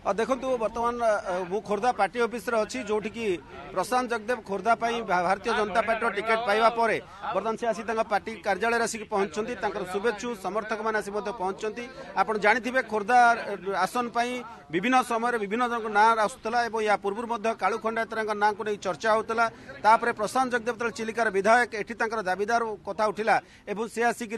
देखु बर्तमान मु खोर्धा पार्टी ऑफिस अच्छी जो प्रशांत जगदेव खोर्धा भारतीय जनता पार्टी टिकेट पाइबा परे बर्तमान से आसी पार्टी कार्यालय आसिक पहुंचती शुभेच्छु समर्थक मैंने आसी पहुंचती आप जानते खोर्धा आसन विभिन्न समय विभिन्न जन ना आसूला या पूर्व कालू खंडायत ना को नहीं चर्चा होता प्रशांत जगदेव चिलिकार विधायक एटी दाबीदार कथा उठिला एवं सी आसिक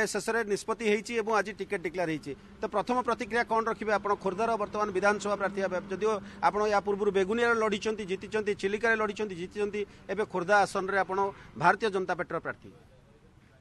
शेष में निष्पत्ति आज टिकेट डिक्लेयर होती तो प्रथम प्रतिक्रिया कौन रखिए आप खोर्धार बर्तमान विधानसभा प्रार्थी जदिव आप या पूर्व बेगुनिया लड़ी जीति चिलिका लड़ी जीति एवं खोर्धा आसन में आप भारतीय जनता पार्टी प्रार्थी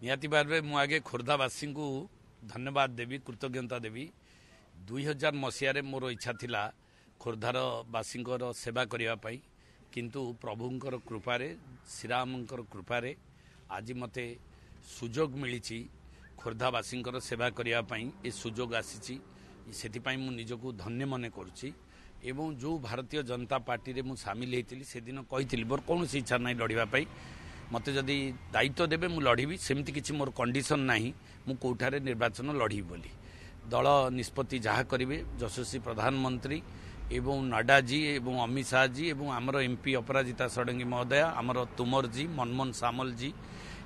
निहाती भाव मुझे खोर्धावासी को धन्यवाद देवी कृतज्ञता देवी 2000 मसीह मोर इच्छा थिला खोर्धार बासी सेवा करने किंतु प्रभुंकर कृपारे श्रीरामंकर कृपारे आज मते सुजोग मिली खोर्धावासी सेवा करने ये सुजोग आसी से मु निजको धन्य मन करुच्ची एवं जो भारतीय जनता पार्टी रे मु सामिल होती से दिन कही मोर कौन इच्छा ना लड़ाई मत जदि दायित्व देवे मु लड़बी सेमती किसी मोर कंडीशन ना मु कौठारे निर्वाचन लड़ी बोली दल निष्पत्ति जहाँ करेंगे यशस्वी प्रधानमंत्री एवं नड्डा जी एवं अमित शाह जी एवं आमर एमपी अपराजिता षडंगी महोदय आमर तुमर जी मनमोहन सामल जी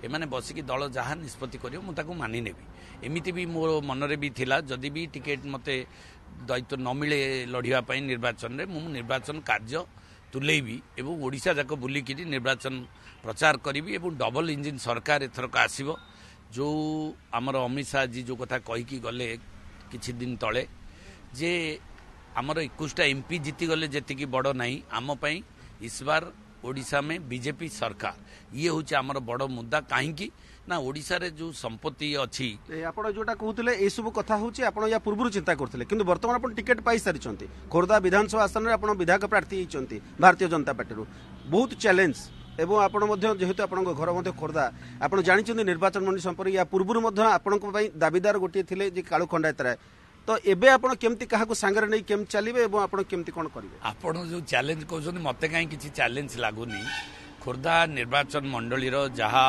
एमाने बसिकी दल जहाँ निष्पत्ति करियो मुझे मानि नेबी एमिति भी मोर मनरे भी थिला जदि भी टिकेट मते दायित्व न मिले लड़ाई निर्वाचन में मु निर्वाचन कार्य तुलेबी एवं ओडिशा जाक बुलिकी निर्वाचन प्रचार करी एवं डबल इंजिन सरकार एथरक आसीबो जो आमर अमित शाह जी जो कथा कहीकि गले किछि दिन तले जे आमर 21टा एमपी जीति गले जेतिकी बड़ नहीं आम पई इस बार ओडिशा में बीजेपी सरकार ये हूँ आमर बड़ मुद्दा कहीं ना ओडिशा रे जो संपत्ति अच्छी आप जोटा कहते ये सब कथा हूँ आप या पूर्व चिंता करते कि बर्तमान आप टिकेट पाई सारी खोर्धा विधानसभा आसन में आप विधायक प्रार्थी होती भारतीय जनता पार्टी बहुत चैलेंज एवं आपण जेहेतु आप घर खोर्धा आप जानते निर्वाचन मंडली संपर्क या पूर्व आपण दाबीदार गोटे थे कालू खंडायत राय तो एबे आपण केमती काहाको सांगरे नै केम चलिबे एवं आपण केमती कोन करिवे आपण जो चैलेंज कहउछन मते काई किछि चैलेंज लागुनी खोर्धा निर्वाचन मंडलीर जहा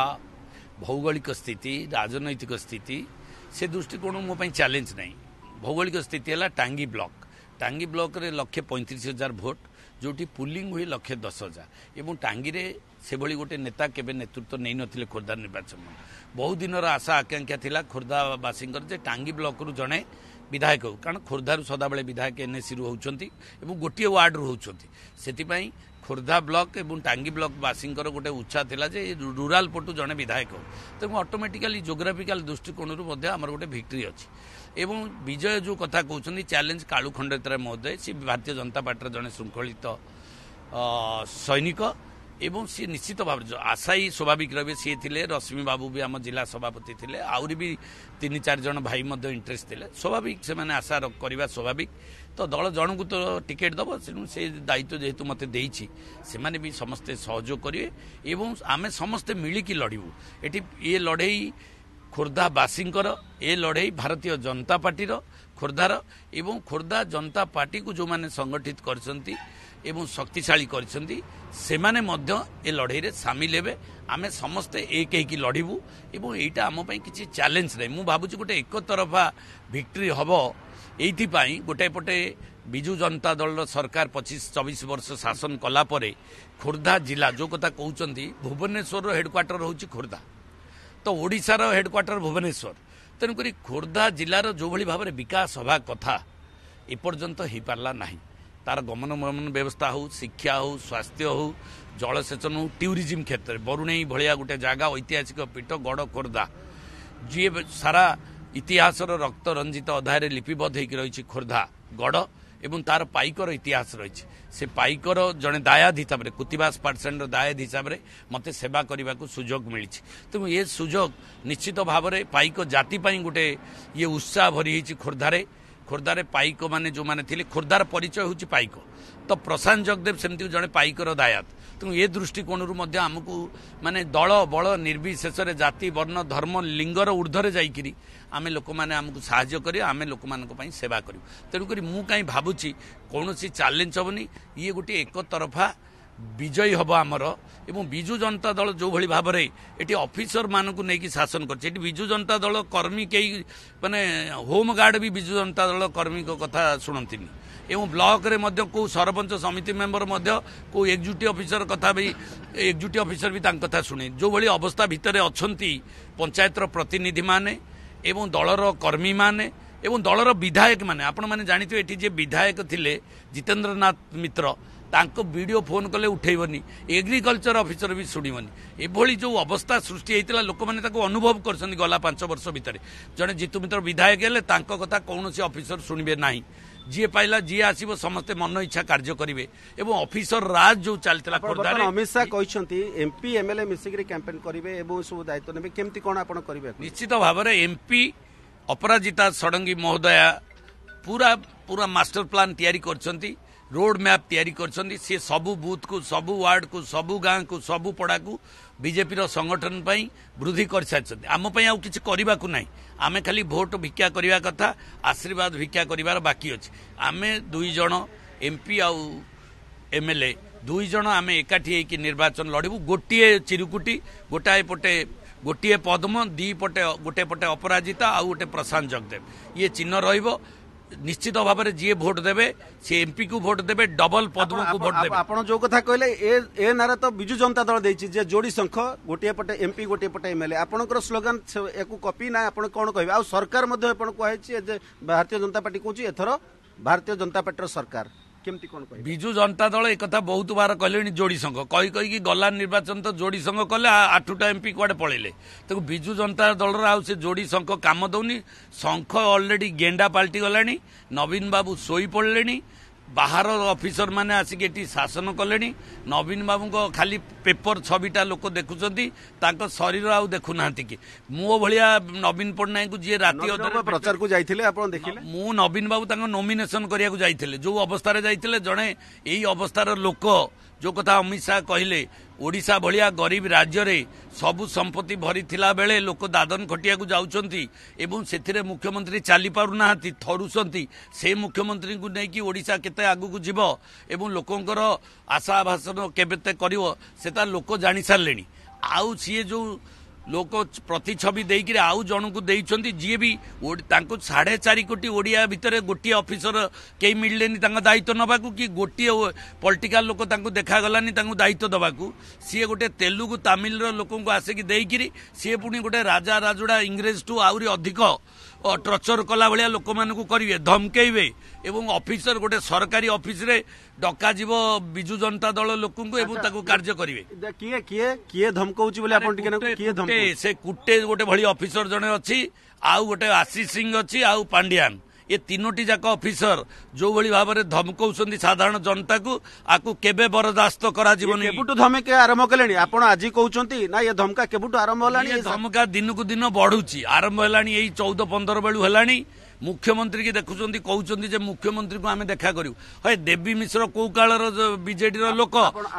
भौगोलिक स्थिति राजनैतिक स्थिति से दृष्टिकोण मो पई चैलेंज नै भौगोलिक स्थिति है टांगी ब्लॉक रे 1,35,000 भोट जोटी पुलिंग हुई 1,10,000 एवं टांगी रे से भली गोटे नेता केबे नेतृत्व नै नथिले खोर्धा निर्वाचन में बहुत दिनर आशा आकांक्षा थिला खोर्धावासी जे टांगी ब्लॉक रु जणे विधायक कारण खोर्धारू सदाबले विधायक एनएसी रु होउछंती एवं गोटे वार्ड रु होउछंती सेति खोर्धा ब्लॉक एवं टांगी ब्लॉक बासींकर गोटे उच्छा थिला जे रूराल पटु जणे विधायक तो ऑटोमेटिकली जोग्राफिकल दृष्टिकोण रु मध्ये हमर गोटे विक्ट्री अछि एवं विजय जो कथा कहउछंती चैलेंज कालू खंडेत महोदय सी भारतीय जनता पार्टी जणे श्रृंखलित सैनिक एवं सी निश्चित भाव आशायी स्वाभाविक रहे सी थे रश्मि बाबू भी आम जिला सभापति थे आहरी भी 3-4 जन भाई इंटरेस्ट थे स्वाभाविक से मैंने आशा करवा स्वाभाविक तो दल जन को तो टिकेट दब से दायित्व जेहेतु मत देछि से माने भी समस्ते सहयोग करेंगे एवं आमे समस्ते मिलिकी लड़ू ये लड़ई खोर्धावासींकर ए लड़ई भारतीय जनता पार्टी खोर्धार एवं खोर्धा जनता पार्टी को जो मैंने संगठित करछंती एवं शक्तिशाली करछंती सेमाने मध्य ए लड़ई रे सामिल हेबे आमे समस्ते एक एक लड़बू एवं एटा आम पई किछि चैलेंज नै मु भाबुची गोटे एक तरफा विक्ट्री हबो एथि पई गोटे पटे बिजू जनता दल सरकार 25-24 वर्ष शासन कला परे खोर्धा जिला जो कथा कहउचंती भुवनेश्वर हेडक्वार्टर होउची खोर्धा तो ओडिशार हेडक्वार्टर भुवनेश्वर तेणुक खोर्धा जिलार जो भली भाव विकास हवा कथा एपर्यंत हो पारला नहीं तार गमनागमन व्यवस्था हो शिक्षा हो स्वास्थ्य हो जलसेचन हो टूरिज्म क्षेत्र में बरुणेई भलिया गोटे जगह ऐतिहासिक पीठ गड़ खोर्धा जी सारा इतिहास रक्त रंजित अध्याय लिपिबद्ध होकर रही खोर्धा गड़ एवं तार पाइकर इतिहास रही से पाइकर जड़े दायाद हिसाब से कुतिबास पार्सेंट दायाद हिसाब से मत सेवा करने को सुजोग मिली तेणु ये सुजोग निश्चित भाव में पाइक जाति गोटे ये उत्साह भरी खोर्धारे खोर्धारे पाइक माने जो माने थिले खोर्धार परिचय होची पाइक तो प्रशांत जगदेव सेमती जड़े पाइकर दायात तेणु ये दृष्टिकोण आमको माने दल बल निर्विशेष जाति वर्ण धर्म लिंगर ऊर्ध्वे जाइकिरी आमे लोक मैंने आमको साहाय्य करें आमे लोक मान सेवा करूँ तेणुक मु कहीं भावुची कौन चैलेंज हेनी ये गोटे एक तरफा विजयी हम आमर एवं बिजु जनता दल जो भली भाव में ये ऑफिसर मानक नहीं शासन कर बिजु जनता दल कर्मी कई माने होम गार्ड भी बिजु जनता दल कर्मी को कथा शुणती एवं ब्लॉक रे मध्य को सरपंच समिति मेंबर मध्य को एग्जीक्यूटिव ऑफिसर कथा भी एग्जीक्यूटिव ऑफिसर भी तांक कथा शुणे जो भली अवस्था भितर अछंती पंचायतर प्रतिनिधि माने एवं दलर कर्मी माने एवं दलर विधायक माने आपण माने जानिथिबे एठी जे विधायक थिले जितेंद्र नाथ मित्र तांको वीडियो फोन कले उठेबनी एग्रीकल्चर ऑफिसर भी शुणिबनी एभली जो अवस्था सृष्टि होता लोक मैंने अनुभव कर गला 5 वर्ष भितर जड़े जीतू मित्र विधायक हेले तांको कथा कौन ऑफिसर शुणवे ना जी पाइला जी आसब समस्ते मन इच्छा कार्य करेंगे एवं ऑफिसर राज जो चलता अमित शाह कहते एमपी एमएलए मिसिक कैंपेन करेंगे सब दायित्व ने केमती कौन आप करेंगे निश्चित भाव में एमपी अपराजिता षडंगी महोदया पूरा पूरा मास्टर प्लान तैयारी करछंती रोड मैप तैयारी करछंती से सबु बूथ को सबु वार्ड को सबु गाँ को सबु पड़ा को बीजेपी संगठन पई वृद्धि कर सारिछंती आम पई आउ किछि करिबा को नाही आमे खाली भोट भिक्षा करिबा कथा आशीर्वाद भिक्षा करिवार बाकी अछि आमे दुई जण एमपी आउ एमएलए दुई जण आमे एकाठी हेकि निर्वाचन लड़िबु गोटिए चिरुकुटी गोटाए पटे गोटिए पद्म दी पटे गोटे पटे अपराजिता आउ गोटे प्रशांत जगदेव ये चिन्ह रहिबो निश्चित भाव में जी भोट देवे से एमपी को भोट देवे डबल पद्म को भोट देवे आपण जो कथा कहले ए नारा तो बिजु जनता दल देछि जे जोड़ी संख गोटे पटे एमपी गोटे पटे एमएलए आपनकर स्लोगन एको कॉपी ना आपण कोन कहबे आ सरकार मध्ये आपण कहैछि जे भारतीय जनता पार्टी कहछि एथरो भारतीय जनता पार्टी सरकार केमती कोन कहबे बिजु जनता दल एक कथा बहुत बार कहलेनी जोड़ी संघ कही कही कि गला निर्वाचन तो जोड़ी संघ कले 8टा एमपी कुआडे पळेले तो बिजु जनता दल रा से जोड़ी संघ काम दउनी संघ ऑलरेडी गेंडा पाल्टी गलानी नवीन बाबू सोई पड़लेनी बाहर ऑफिसर माने आसिक एटी शासन कलेनी नवीन बाबू को खाली पेपर 6टा लोक देखुचंती तांको शरीर आउ देखु नांती कि मो भलिया नवीन पटनायक को जे राती अदर प्रचार को जाइथिले आपण देखिले मु नवीन बाबू तांको नॉमिनेशन करिया को जाइथिले जो अवस्था रे जाइथिले जणे एई अवस्थार लोक जो कथा अमित शाह कहले ओडिशा भलिया गरीब राज्य रे सबु संपत्ति भरी थिला बेले लोक दादन खटिया को जाउचंती एवं सेथिरे मुख्यमंत्री चाली पारु नाहंती थरुसंती से मुख्यमंत्री को नै कि ओडिशा केते आगु को जीवो एवं लोकंकर आशा भाषण केबेते करिवो सेता लोक जानि सारलेनी आउ सी जो लोक प्रतिछवि देकर आउ जन को देइछंती जी भी 4.5 कोटी ओडिया भितर गोटे ऑफिसर कई मिललेनी दायित्व नबाकू कि गोटे पॉलिटिकल लोक देखा गलानी दायित्व दबाकू सी गोटे तेलुगु तमिल लोक आसिक देकरी सी पुणी गोटे राजा राजुड़ा इंग्रेज टू आहरी अधिक टर्चर कला भाया लोक मानू करेंगे धमकेबे एवं ऑफिसर गोटे सरकारी ऑफिस रे डका जीव बिजु जनता दल लोक कार्य करेंगे किए किए किए धमकाउची बोले आपण टिके किए धमकाउची से कुटे गोटे भली ऑफिसर जने अछि आउ गोटे आशीष सिंह अछि आउ पांड्यान ये तीनोटी जाक ऑफिसर जो भली भाव में धमकाउछंती साधारण जनता को आकु केबे बर्दाश्त करा जीवनी केबुटु धमके आरंभ कलेनी आपण आज कहउछंती ना ये धमका केबुटु आरंभ हलानी ये धमका दिन को दिन बढ़ुची आरंभ हलानी एई 14-15 बेलु हलानी मुख्यमंत्री की देखुचंती कहउचंती जे मुख्यमंत्री को आमे देखा करियो हे देवी मिश्र को कालर बीजेडी रो लोक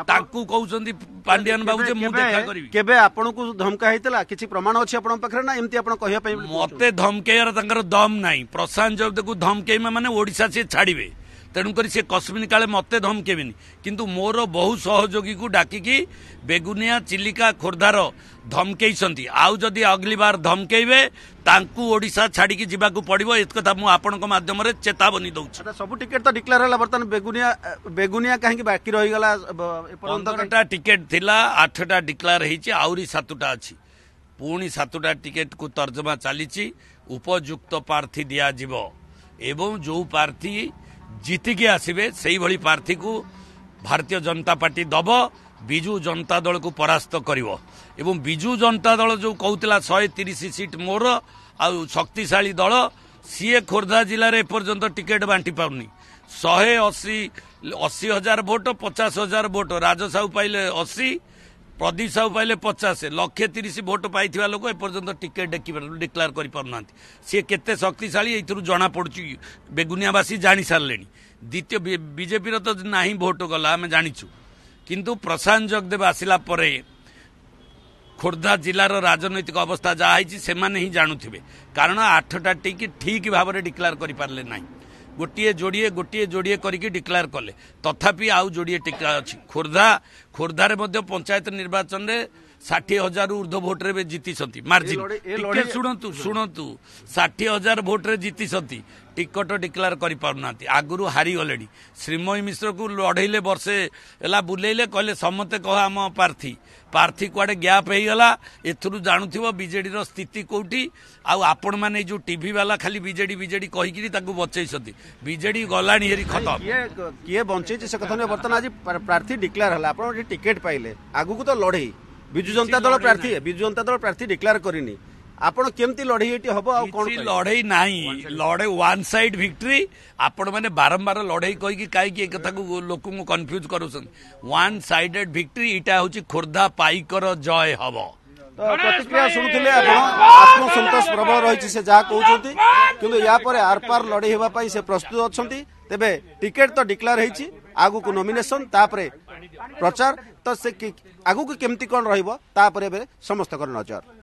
ताकू कहउचंती पांड्यान बाबू जे मु देखा करिवि केबे आपण को धमका हेतला किछि प्रमाण अछि आपण पाखरे ना एम्ति आपण कहिया पई मते धमकेयर तांकर दम नाही प्रशांत जब को धमकेइमा माने ओडिसा से छाड़िबे तेणुकर सी कस्मिन काले मते धमकेबिनी किंतु मोर बहु सहयोगी को डाकिकी बेगुनिया चिलिका खोर्धार धमकेइसंती आउ जदि अगली बार धमकेइबे तांकू ओडिशा छाड़ी की जीवाकू पड़िबो एत कथा मु आपनक माध्यम रे चेतावनी दउछि सब टिकेट तो डिक्लेयर होला बर्तन बेगुनिया काहे कि बाकी रहि गला 15टा टिकेट थिला 8टा डिक्लेयर हेछि आउरी 7टा अछि पुणी 7टा टिकेट को तर्जमा चलीछि उपयुक्त प्रार्थी दिया जिवो एवं जो प्रार्थी जीतिकी आसबे से भली प्रार्थी को भारतीय जनता पार्टी दब बिजु जनता दल को परास्त करिवो एवं बिजु जनता दल जो कहूला 130 सीट मोर आउ शक्तिशाली दल सीए खोर्धा जिले में एपर्यंत टिकेट बांटी पाउनी 180,000 भोट 50,000 भोट राजसाहू पाइले 80 प्रदीप साहू पाइले 50 130 भोट पाई लोक एपर्यंत टिकेट डिक्लेयर कर पारना सी केते शक्तिशाली एथुरु जना पड़ुची बेगुनियावासी जानी सारे द्वितीय बीजेपी तो ना भोट गला आम जाचु किंतु प्रशांत जगदेव आसिला परे खोर्धा जिलार राजनैतिक अवस्था जहाँ से ही जानुथिबे कारण 8टा टिक ठीक भाव में डिक्लेयर कर पारे ना गोटे जोड़िए करके डिक्लेयर कले तथापि आउ जोड़िए टिका अच्छी खोर्धारे पंचायत निर्वाचन रे 60,000 ऊर्ध्व भोट रे जीति मार्जिन टिके शुणु शुणु 60,000 भोट रे जीति टिकट डिक्लेयर कर पारना आगुरी हारी गले श्रीमयी मिश्र को लड़ेले वर्षे है बुलेले कहले समते कह आम प्रार्थी प्रार्थी कुआडे गैप हो गला एथुरु जानुथिबो बीजेडी रो स्थिति कोठी आपण माने जो टीवी वाला खाली बीजेडी बीजेडी कहिकिरी ताकू बचैसती बीजेडी गलानी हेरी खत्म किए बंचै से कथा नै बर्तन आज प्रार्थी डिक्लेयर हला आपण टिकेट पाइले आगु को तो लड़े बिजु जनता दल प्रार्थी डिक्लेयर करिनी आपण केमती लड़े एटी हबो आ कोन लड़े नाही लड़े वन साइड विक्ट्री आपण माने बारंबार लड़े कहि कि काई कि कथा को लोक को कंफ्यूज करूसन वन साइडेड विक्ट्री इटा होची खोर्धा पाइकर जय हबो तो प्रतिक्रिया शुणुथिले आपण आत्मसंतोष प्रबल रही से जहाँ कहते किंतु या पर आर पार लड़े हेबा पई से प्रस्तुत अछंती तेबे टिकेट तो डिक्लेयर हेछि आगु को नॉमिनेशन तापरे प्रचार तो से आगु को केमती कोन रहइबो तापरे समस्त कर नजर।